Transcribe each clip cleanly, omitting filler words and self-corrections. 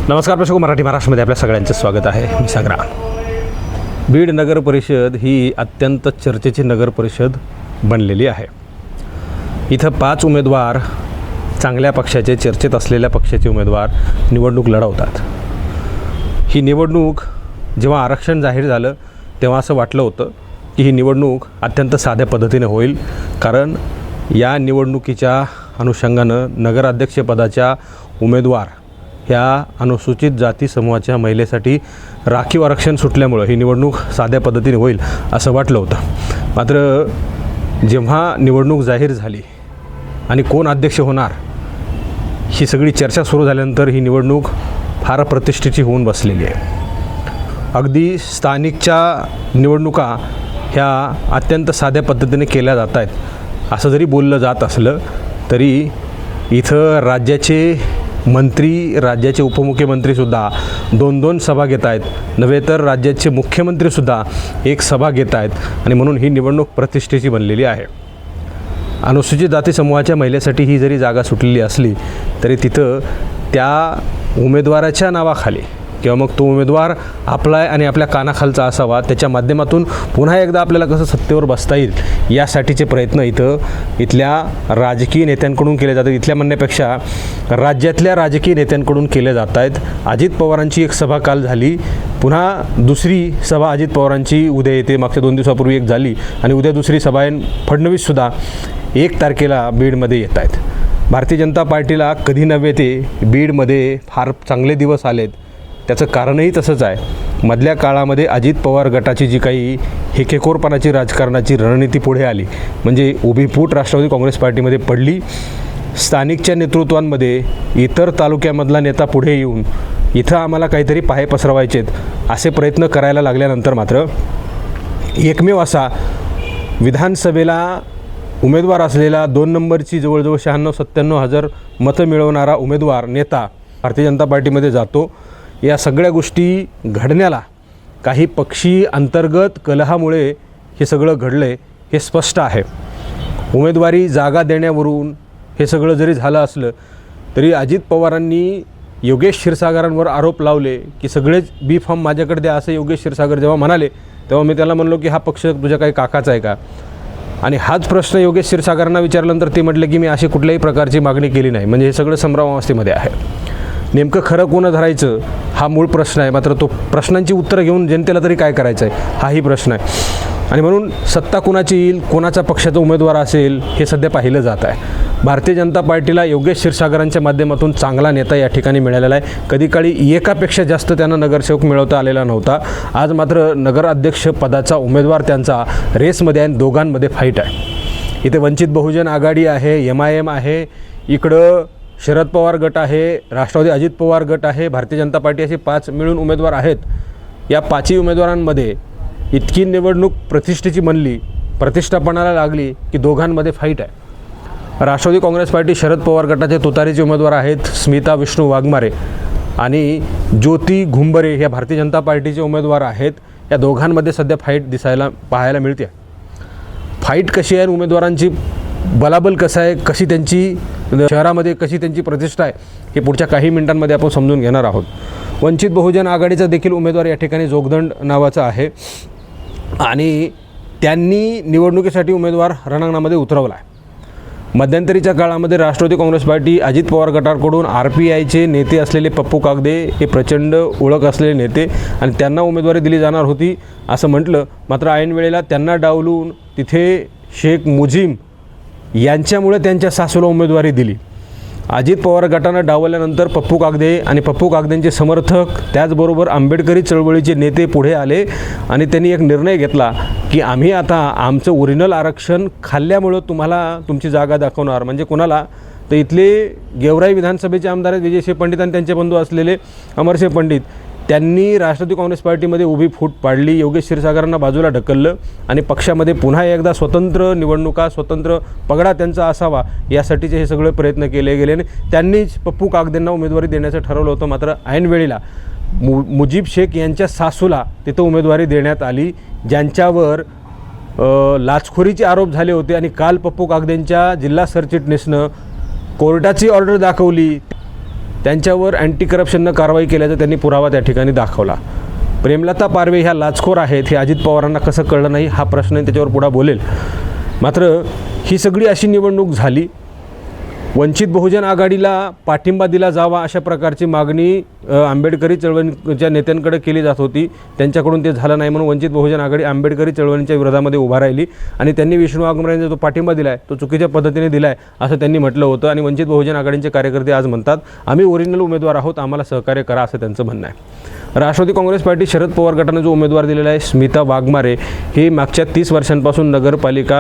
नमस्कार प्रेक्षक, मराठी महाराष्ट्रामध्ये आपल्या सगळ्यांचं स्वागत आहे. मी संग्राम. बीड नगर परिषद ही अत्यंत चर्चेची नगर परिषद बनलेली आहे. इथं 5 उमेदवार चांगल्या पक्षाचे, चर्चेत असलेल्या पक्षाचे उमेदवार निवडणूक लढवतात. ही निवडणूक जेव्हा आरक्षण जाहीर झालं तेव्हा असं वाटलं होतं की ही निवडणूक अत्यंत साध्या पद्धतीने होईल, कारण या निवडणुकीच्या अनुषंगानं नगराध्यक्षपदाच्या उमेदवार ह्या अनुसूचित जाती समूहाच्या महिलेसाठी राखीव आरक्षण सुटल्यामुळं ही निवडणूक साध्या पद्धतीने होईल असं वाटलं होतं. मात्र जेव्हा निवडणूक जाहीर झाली आणि कोण अध्यक्ष होणार ही सगळी चर्चा सुरू झाल्यानंतर ही निवडणूक फार प्रतिष्ठेची होऊन बसलेली आहे. अगदी स्थानिकच्या निवडणुका ह्या अत्यंत साध्या पद्धतीने केल्या जात आहेत असं जरी बोललं जात असलं तरी इथं राज्याचे मंत्री, राज्याचे उपमुख्यमंत्रीसुद्धा 2-2 सभा घेत आहेत, नव्हे तर राज्याचे मुख्यमंत्रीसुद्धा एक सभा घेत आहेत. आणि म्हणून ही निवडणूक प्रतिष्ठेची बनलेली आहे. अनुसूचित जाती समूहाच्या महिलेसाठी ही जरी जागा सुटलेली असली तरी तिथं त्या उमेदवाराच्या नावाखाली किंवा मग तो उमेदवार आपला आणि आपल्या कानाखालचा असावा, त्याच्या माध्यमातून पुन्हा एकदा आपल्याला कसं सत्तेवर बसता येईल यासाठीचे प्रयत्न इथल्या राजकीय नेत्यांकडून केले जातात. इथल्या म्हणण्यापेक्षा राज्यातल्या राजकीय नेत्यांकडून केले जात आहेत. अजित पवारांची एक सभा काल झाली, पुन्हा दुसरी सभा अजित पवारांची उद्या येते. मागच्या 2 दिवसापूर्वी एक झाली आणि उद्या दुसरी सभा आहे. फडणवीससुद्धा 1 तारखेला बीडमध्ये येत आहेत. भारतीय जनता पार्टीला कधी नव्हे ते बीडमध्ये फार चांगले दिवस आलेत. त्याचं कारणही तसंच आहे. मधल्या काळामध्ये अजित पवार गटाची जी काही हेकेखोरपणाची राजकारणाची रणनीती पुढे आली, म्हणजे उभी फूट राष्ट्रवादी काँग्रेस पार्टीमध्ये पडली. स्थानिकच्या नेतृत्वांमध्ये इतर तालुक्यामधला नेता पुढे येऊन इथं आम्हाला काहीतरी पाय पसरवायचेत असे प्रयत्न करायला लागल्यानंतर मात्र एकमेव असा विधानसभेला उमेदवार असलेला 2 नंबरची जवळजवळ 96-97 हजार मतं मिळवणारा उमेदवार नेता भारतीय जनता पार्टीमध्ये जातो. या सगळ्या गोष्टी घडण्याला काही पक्षी अंतर्गत कलहामुळे हे सगळं घडलं आहे हे स्पष्ट आहे. उमेदवारी जागा देण्यावरून हे सगळं जरी झालं असलं तरी अजित पवारांनी योगेश क्षीरसागरांवर आरोप लावले की सगळेच बी फॉर्म माझ्याकडे द्या, असं योगेश क्षीरसागर जेव्हा म्हणाले तेव्हा मी त्याला म्हणलो की हा पक्ष तुझ्या काही काकाचा आहे का? आणि हाच प्रश्न योगेश क्षीरसागरांना विचारल्यानंतर ते म्हटले की मी अशी कुठल्याही प्रकारची मागणी केली नाही. म्हणजे हे सगळं संभ्रमावस्थेमध्ये आहे. नेमकं खरं कोण धरायचं हा मूळ प्रश्न आहे. मात्र तो प्रश्नांची उत्तरं घेऊन जनतेला तरी काय करायचं आहे हाही प्रश्न आहे. आणि म्हणून सत्ता कोणाची येईल, कोणाचा पक्षाचा उमेदवार असेल हे सध्या पाहिलं जात आहे. भारतीय जनता पार्टीला योगेश क्षीरसागरांच्या माध्यमातून चांगला नेता या ठिकाणी मिळालेला आहे. कधी काळी एकापेक्षा जास्त त्यांना नगरसेवक मिळवता आलेला नव्हता. आज मात्र नगराध्यक्ष पदाचा उमेदवार त्यांचा रेसमध्ये आहे. दोघांमध्ये फाईट आहे. इथे वंचित बहुजन आघाडी आहे, MIM आहे, इकडं शरद पवार गट आहे, राष्ट्रवादी अजित पवार गट आहे, भारतीय जनता पार्टी, असे 5 मिळून उमेदवार आहेत. या 5ही उमेदवारांमध्ये इतकी निवडणूक प्रतिष्ठेची बनली, प्रतिष्ठापणाला लागली की दोघांमध्ये फाईट आहे. राष्ट्रवादी काँग्रेस पार्टी शरद पवार गटाचे तुतारीचे उमेदवार आहेत स्मिता विष्णू वाघमारे आणि ज्योती घुंबरे ह्या भारतीय जनता पार्टीचे उमेदवार आहेत. या दोघांमध्ये सध्या फाईट पाहायला मिळते. फाईट कशी आहे, उमेदवारांची बलाबल कसं आहे, कशी त्यांची शहरामध्ये कशी त्यांची प्रतिष्ठा आहे हे पुढच्या काही मिनिटांमध्ये आपण समजून घेणार आहोत. वंचित बहुजन आघाडीचा देखील उमेदवार या ठिकाणी जोगदंड नावाचा आहे आणि त्यांनी निवडणुकीसाठी उमेदवार रणांगणामध्ये उतरवला आहे. मध्यंतरीच्या काळामध्ये राष्ट्रवादी काँग्रेस पार्टी अजित पवार गटाकडून RPIचे नेते असलेले पप्पू कागदे हे प्रचंड ओळख असलेले नेते आणि त्यांना उमेदवारी दिली जाणार होती असं म्हटलं. मात्र ऐन वेळेला त्यांना डावलून तिथे शेख मुजीम यांच्यामुळे त्यांच्या सासूला उमेदवारी दिली. अजित पवार गटानं डावलल्यानंतर पप्पू कागदे आणि पप्पू कागदेंचे समर्थक त्याचबरोबर आंबेडकरी चळवळीचे नेते पुढे आले आणि त्यांनी एक निर्णय घेतला की आम्ही आता आमचं ओरिजिनल आरक्षण खाल्ल्यामुळं तुम्हाला तुमची जागा दाखवणार. म्हणजे कोणाला तर इथले गेवराई विधानसभेचे आमदार आहेत विजयसिंह पंडित आणि त्यांचे बंधू असलेले अमरसिंह पंडित, त्यांनी राष्ट्रवादी काँग्रेस पार्टीमध्ये उभी फूट पाडली. योगेश क्षीरसागरांना बाजूला ढकललं आणि पक्षामध्ये पुन्हा एकदा स्वतंत्र निवडणुका, स्वतंत्र पगडा त्यांचा असावा यासाठीचे हे सगळे प्रयत्न केले गेले आणि त्यांनीच पप्पू कागदेंना उमेदवारी देण्याचं ठरवलं होतं. मात्र ऐनवेळीला मुजीब शेख यांच्या सासूला तिथं उमेदवारी देण्यात आली, ज्यांच्यावर लाचखोरीचे आरोप झाले होते. आणि काल पप्पू कागदेंच्या जिल्हा सरचिटणीसनं कोर्टाची ऑर्डर दाखवली त्यांच्यावर अँटी करप्शननं कारवाई केल्याचा त्यांनी पुरावा त्या ठिकाणी दाखवला. प्रेमलता पारवे ह्या लाचखोर आहेत हे अजित पवारांना कसं कळलं नाही हा प्रश्न त्याच्यावर पुढे बोलेल. मात्र ही सगळी अशी निवडणूक झाली. वंचित बहुजन आघाडीला पाठिंबा दिला जावा अशा प्रकारची मागणी आंबेडकरी चळवळीच्या नेत्यांकडे केली जात होती. त्यांच्याकडून ते झालं नाही म्हणून वंचित बहुजन आघाडी आंबेडकरी चळवळीच्या विरोधामध्ये उभा राहिली आणि त्यांनी विष्णू वाघमारे यांचा जो पाठिंबा दिला आहे तो चुकीच्या पद्धतीने दिला आहे असं त्यांनी म्हटलं होतं. आणि वंचित बहुजन आघाडीचे कार्यकर्ते आज म्हणतात आम्ही ओरिजिनल उमेदवार आहोत, आम्हाला सहकार्य करा असं त्यांचं म्हणणं आहे. राष्ट्रवादी काँग्रेस पार्टी शरद पवार गटाने जो उमेदवार दिलेला आहे स्मिता वाघमारे हे मागच्या 30 वर्षांपासून नगरपालिका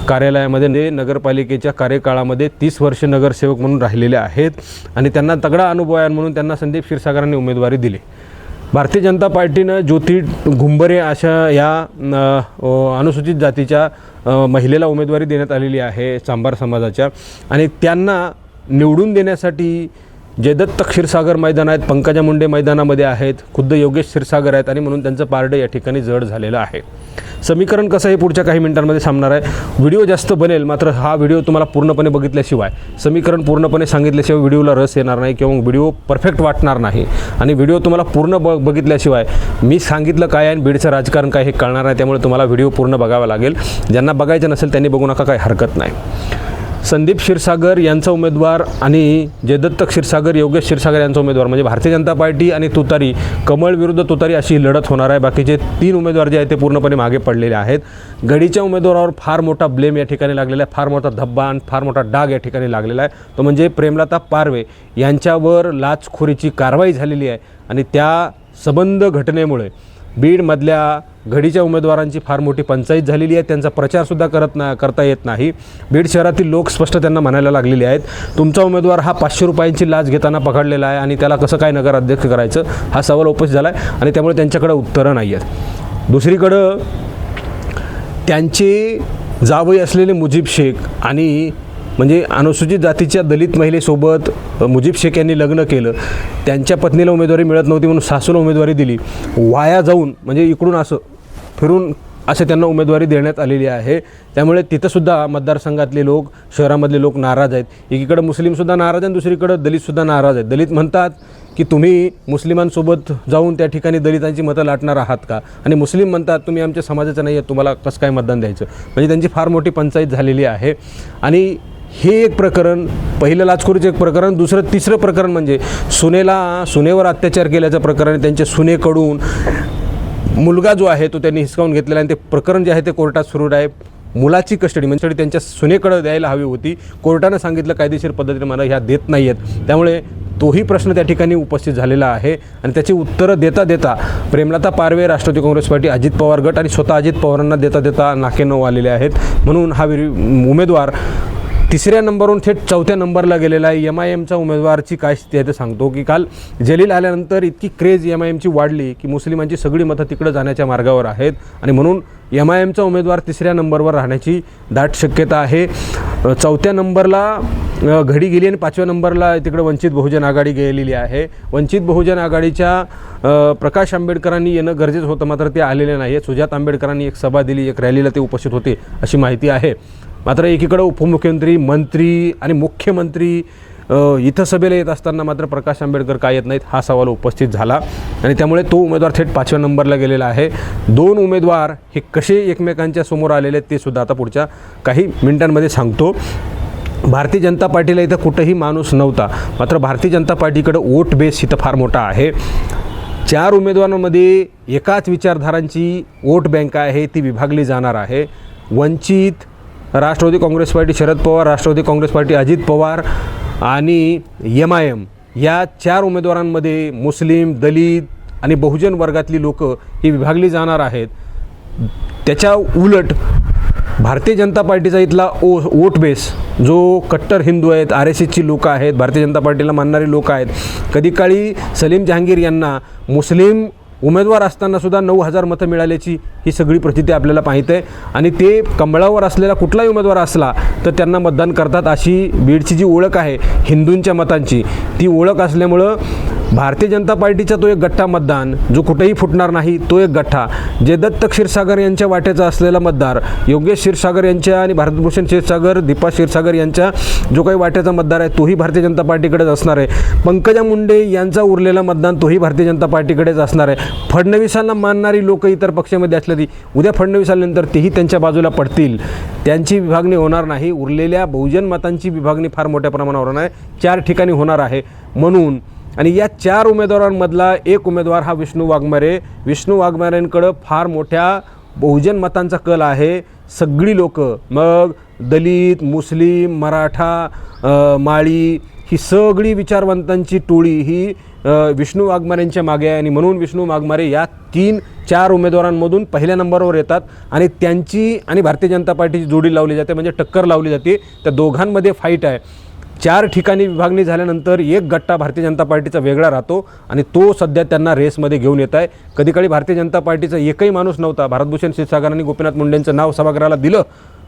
कार्यालयामध्ये नगरपालिकेच्या कार्यकाळामध्ये 30 वर्ष नगरसेवक म्हणून राहिलेले आहेत आणि त्यांना तगडा अनुभव आहे म्हणून त्यांना संदीप क्षीरसागरांनी उमेदवारी दिली. भारतीय जनता पार्टीनं ज्योती घुंबरे अशा या अनुसूचित जातीच्या महिलेला उमेदवारी देण्यात आलेली आहे चांभार समाजाच्या आणि त्यांना निवडून देण्यासाठी जयदत्त क्षीरसागर मैदान आहेत, पंकजा मुंडे मैदानामध्ये आहेत, खुद्द योगेश क्षीरसागर आहेत आणि म्हणून त्यांचं पारडं या ठिकाणी जड झालेलं आहे. समीकरण कसं हे पुढच्या काही मिनिटांमध्ये सांगणार आहे. व्हिडिओ जास्त बनेल मात्र हा व्हिडिओ तुम्हाला पूर्णपणे बघितल्याशिवाय समीकरण पूर्णपणे सांगितल्याशिवाय व्हिडिओला रस येणार नाही किंवा व्हिडिओ परफेक्ट वाटणार नाही आणि व्हिडिओ तुम्हाला पूर्ण बघितल्याशिवाय मी सांगितलं काय आणि बीडचं राजकारण काय हे कळणार आहे. त्यामुळे तुम्हाला व्हिडिओ पूर्ण बघावा लागेल. ज्यांना बघायचं नसेल त्यांनी बघू नका, काही हरकत नाही. संदीप क्षीरसागर यांचा उमेदवार आणि जयदत्त क्षीरसागर योगेश क्षीरसागर यांचा उमेदवार म्हणजे भारतीय जनता पार्टी आणि तुतारी कमळ विरुद्ध तुतारी अशी लढत होणार आहे. बाकीचे 3 उमेदवार जे आहेत ते पूर्णपणे मागे पडलेले आहेत. घडीच्या उमेदवारावर फार मोठा ब्लेम या ठिकाणी लागलेला आहे, फार मोठा धब्बा आणि फार मोठा डाग या ठिकाणी लागलेला आहे. तो म्हणजे प्रेमलता पारवे यांच्यावर लाचखोरीची कारवाई झालेली आहे आणि त्या संबंध घटनेमुळे बीडमधल्या घडीच्या उमेदवारांची फार मोठी पंचायत झालेली आहे. त्यांचा प्रचारसुद्धा करता येत नाही. बीड शहरातील लोक स्पष्ट त्यांना म्हणायला लागलेले आहेत तुमचा उमेदवार हा 500 रुपयांची लाच घेताना पकडलेला आहे आणि त्याला कसं काय नगराध्यक्ष करायचं हा सवाल उपस्थित झाला आहे आणि त्यामुळे त्यांच्याकडे उत्तरं नाही आहेत. दुसरीकडं त्यांचे जावई असलेले मुजीब शेख आणि म्हणजे अनुसूचित जातीच्या दलित महिलेसोबत मुजीब शेख यांनी लग्न केलं. त्यांच्या पत्नीला उमेदवारी मिळत नव्हती म्हणून सासूला उमेदवारी दिली. वाया जाऊन म्हणजे इकडून असं फिरून असे त्यांना उमेदवारी देण्यात आलेली आहे. त्यामुळे तिथंसुद्धा मतदारसंघातले लोक शहरामधले लोक नाराज आहेत. एकीकडे मुस्लिमसुद्धा नाराज आहेत, दुसरीकडं दलितसुद्धा नाराज आहेत. दलित म्हणतात की तुम्ही मुस्लिमांसोबत जाऊन त्या ठिकाणी दलितांची मतं लाटणार आहात का आणि मुस्लिम म्हणतात तुम्ही आमच्या समाजाचं नाही आहेत, तुम्हाला कसं काय मतदान द्यायचं. म्हणजे त्यांची फार मोठी पंचायत झालेली आहे. आणि हे एक प्रकरण, पहिलं लाचखोरीचं एक प्रकरण. दुसरं तिसरं प्रकरण म्हणजे सुनेवर अत्याचार केल्याचं प्रकरण. त्यांच्या सुनेकडून मुलगा जो आहे तो त्यांनी हिसकावून घेतलेला आहे. ते प्रकरण जे आहे ते कोर्टात सुरू आहे. मुलाची कस्टडी म्हणजे त्यांच्या सुनेकडे द्यायला हवी होती. कोर्टानं सांगितलं कायदेशीर पद्धतीने मला ह्या देत नाही आहेत. त्यामुळे तोही प्रश्न त्या ठिकाणी उपस्थित झालेला आहे आणि त्याची उत्तरं देता देता प्रेमलता पारवे राष्ट्रवादी काँग्रेस पार्टी अजित पवार गट आणि स्वतः अजित पवारांना देता देता नाकेनऊ आलेले आहेत. म्हणून हा उमेदवार 3ऱ्या नंबरवरून थेट 4थ्या नंबरला गेलेला आहे. MIMचा उमेदवारची काय स्थिती आहे ते सांगतो की काल जलील आल्यानंतर इतकी क्रेज MIMची वाढली की मुस्लिमांची सगळी मतं तिकडं जाण्याच्या मार्गावर आहेत आणि म्हणून MIMचा उमेदवार 3ऱ्या नंबरवर राहण्याची दाट शक्यता आहे. 4थ्या नंबरला घडी गेली आणि 5व्या नंबरला तिकडं वंचित बहुजन आघाडी गेलेली आहे. वंचित बहुजन आघाडीच्या प्रकाश आंबेडकरांनी येणं गरजेचं होतं मात्र ते आलेले नाही. सुजात आंबेडकरांनी एक सभा दिली, एक रॅलीला ते उपस्थित होते अशी माहिती आहे. मात्र एकीकडं उपमुख्यमंत्री, मंत्री आणि मुख्यमंत्री इथं सभेला येत असताना मात्र प्रकाश आंबेडकर काय येत नाहीत हा सवाल उपस्थित झाला आणि त्यामुळे तो उमेदवार थेट 5व्या नंबरला गेलेला आहे. 2 उमेदवार हे कसे एकमेकांच्या समोर आलेले आहेत ते सुद्धा आता पुढच्या काही मिनिटांमध्ये सांगतो. भारतीय जनता पार्टीला इथं कुठंही माणूस नव्हता मात्र भारतीय जनता पार्टीकडं वोट बेस इथं फार मोठा आहे. 4 उमेदवारांमध्ये एकाच विचारधारांची वोट बँक आहे ती विभागली जाणार आहे. वंचित, राष्ट्रवादी काँग्रेस पार्टी शरद पवार, राष्ट्रवादी काँग्रेस पार्टी अजित पवार आणि MIM या 4 उमेदवारांमध्ये मुस्लिम, दलित आणि बहुजन वर्गातली लोक ही विभागली जाणार आहेत. त्याच्या उलट भारतीय जनता पार्टीचा इथला वोट बेस जो कट्टर हिंदू आहेत, RSSची लोकं आहेत, भारतीय जनता पार्टीला मानणारी लोकं आहेत. कधी काळी सलीम जहांगीर यांना मुस्लिम उमेदवार असतानासुद्धा 9,000 मतं मिळाल्याची ही सगळी प्रचिती आपल्याला माहीत आहे आणि ते कमळावर असलेला कुठलाही उमेदवार असला तर त्यांना मतदान करतात. अशी बीडची जी ओळख आहे हिंदूंच्या मतांची ती ओळख असल्यामुळं भारतीय जनता पार्टीचा तो एक गठ्ठा मतदान जो कुठेही फुटणार नाही, तो एक गठ्ठा जयदत्त क्षीरसागर यांच्या वाटेचा असलेला मतदार, योगेश क्षीरसागर यांच्या आणि भारतभूषण क्षीरसागर, दीपा क्षीरसागर यांच्या जो काही वाटेचा मतदार आहे तोही भारतीय जनता पार्टीकडेच असणार आहे. पंकजा मुंडे यांचा उरलेला मतदान तोही भारतीय जनता पार्टीकडेच असणार आहे. फडणवीसांना मानणारी लोक इतर पक्षामध्ये असले ती उद्या फडणवीस आल्यानंतर तेही त्यांच्या बाजूला पडतील, त्यांची विभागणी होणार नाही. उरलेल्या बहुजन मतांची विभागणी फार मोठ्या प्रमाणावर होणार आहे, 4 ठिकाणी होणार आहे. म्हणून आणि या 4 उमेदवारांमधला एक उमेदवार हा विष्णू वाघमारेंकडं फार मोठ्या बहुजन मतांचा कल आहे. सगळी लोक मग दलित, मुस्लिम, मराठा, माळी ही सगळी विचारवंतांची टोळी ही विष्णू वाघमारेंच्या मागे आहे आणि म्हणून विष्णू वाघमारे या 3-4 उमेदवारांमधून पहिल्या नंबरवर येतात आणि त्यांची आणि भारतीय जनता पार्टीची जोडी लावली जाते, म्हणजे टक्कर लावली जाते. त्या दोघांमध्ये फाईट आहे. 4 ठिकाणी विभागणी झाल्यानंतर एक गट्टा भारतीय जनता पार्टीचा वेगळा राहतो आणि तो सध्या त्यांना रेसमध्ये घेऊन येत आहे. कधीकाळी भारतीय जनता पार्टीचा एकही माणूस नव्हता. भारतभूषण क्षीरसागरांनी गोपीनाथ मुंडेंचं नाव सभागृहाला दिलं,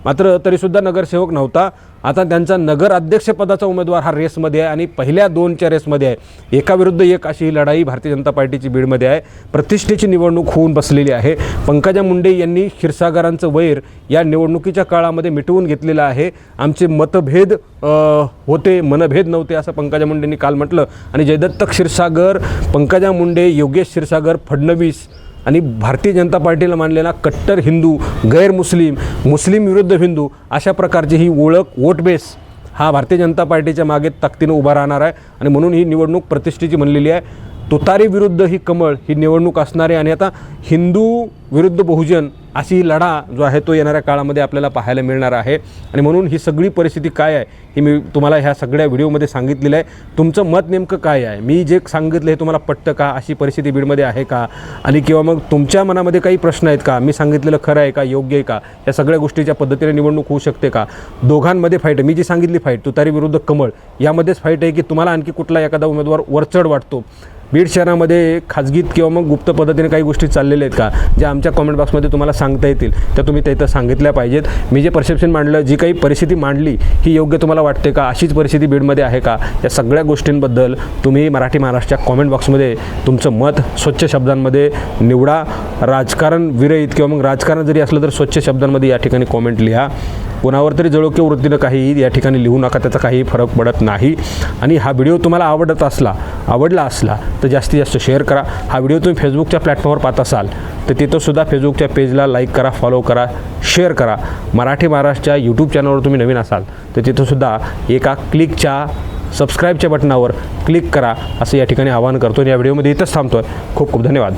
मात्र तरीसुद्धा नगरसेवक नव्हता. आता त्यांचा नगर अध्यक्षपदाचा उमेदवार हा रेसमध्ये आहे आणि पहिल्या 2च्या रेसमध्ये आहे. एकाविरुद्ध एक अशी ही लढाई भारतीय जनता पार्टीची बीडमध्ये आहे. प्रतिष्ठेची निवडणूक होऊन बसलेली आहे. पंकजा मुंडे यांनी क्षीरसागरांचं वैर या निवडणुकीच्या काळामध्ये मिटवून घेतलेलं आहे. आमचे मतभेद होते, मनभेद नव्हते असं पंकजा मुंडेंनी काल म्हटलं. आणि जयदत्त क्षीरसागर, पंकजा मुंडे, योगेश क्षीरसागर, फडणवीस आणि भारतीय जनता पार्टीला मानलेला कट्टर हिंदू, गैरमुस्लिम, मुस्लिम विरुद्ध हिंदू अशा प्रकारची ही ओळख, वोट बेस हा भारतीय जनता पार्टीच्या मागे ताकदीनं उभा राहणार आहे आणि म्हणून ही निवडणूक प्रतिष्ठेची म्हणलेली आहे. तुतारी विरुद्ध ही कमळ ही निवडणूक असणार आहे आणि आता हिंदू विरुद्ध बहुजन अशी लढा जो आहे तो येणाऱ्या काळामध्ये आपल्याला पाहायला मिळणार आहे. आणि म्हणून ही सगळी परिस्थिती काय आहे ही मी तुम्हाला ह्या सगळ्या व्हिडिओमध्ये सांगितलेलं आहे. तुमचं मत नेमकं काय आहे, मी जे सांगितलं हे तुम्हाला पटतं का, अशी परिस्थिती बीडमध्ये आहे का, आणि किंवा मग तुमच्या मनामध्ये काही प्रश्न आहेत का, मी सांगितलेलं खरं आहे का, योग्य आहे का, या सगळ्या गोष्टीच्या पद्धतीने निवडणूक होऊ शकते का. दोघांमध्ये फाईट आहे. मी जी सांगितली फाईट तुतारी विरुद्ध कमळ यामध्येच फाईट आहे की तुम्हाला आणखी कुठला एखादा उमेदवार वरचढ वाटतो. बीड शहरामध्ये खाजगीत किंवा मग गुप्त पद्धतीने काही गोष्टी चाललेल्या आहेत का, ज्या आमच्या कमेंट बॉक्समध्ये तुम्हाला सांगता येतील त्या तुम्ही तिथं सांगितल्या पाहिजेत. मी जे परसेप्शन मांडलं, जी काही परिस्थिती मांडली ही योग्य तुम्हाला वाटते का, अशीच परिस्थिती बीडमध्ये आहे का, या सगळ्या गोष्टींबद्दल तुम्ही मराठी महाराष्ट्राच्या कमेंट बॉक्समध्ये तुमचं मत स्वच्छ शब्दांमध्ये निवडा. राजकारण विरहित किंवा मग राजकारण जरी असलं तर स्वच्छ शब्दांमध्ये या ठिकाणी कॉमेंट लिहा. कोणावर तरी जळोक्या वृत्तीनं काही या ठिकाणी लिहू नका, त्याचा काही फरक पडत नाही. आणि हा व्हिडिओ तुम्हाला आवडला असला तर जास्तीत जास्त शेअर करा. हा व्हिडिओ तुम्ही फेसबुकच्या प्लॅटफॉर्मवर पाहत असाल तर तिथंसुद्धा फेसबुकच्या पेजला लाईक करा, फॉलो करा, शेअर करा. मराठी महाराष्ट्राच्या यूट्यूब चॅनलवर तुम्ही नवीन असाल तर तिथंसुद्धा एका क्लिकच्या सबस्क्राईबच्या बटनावर क्लिक करा असं या ठिकाणी आवाहन करतो. आणि या व्हिडिओमध्ये इथंच थांबतो आहे. खूप खूप धन्यवाद.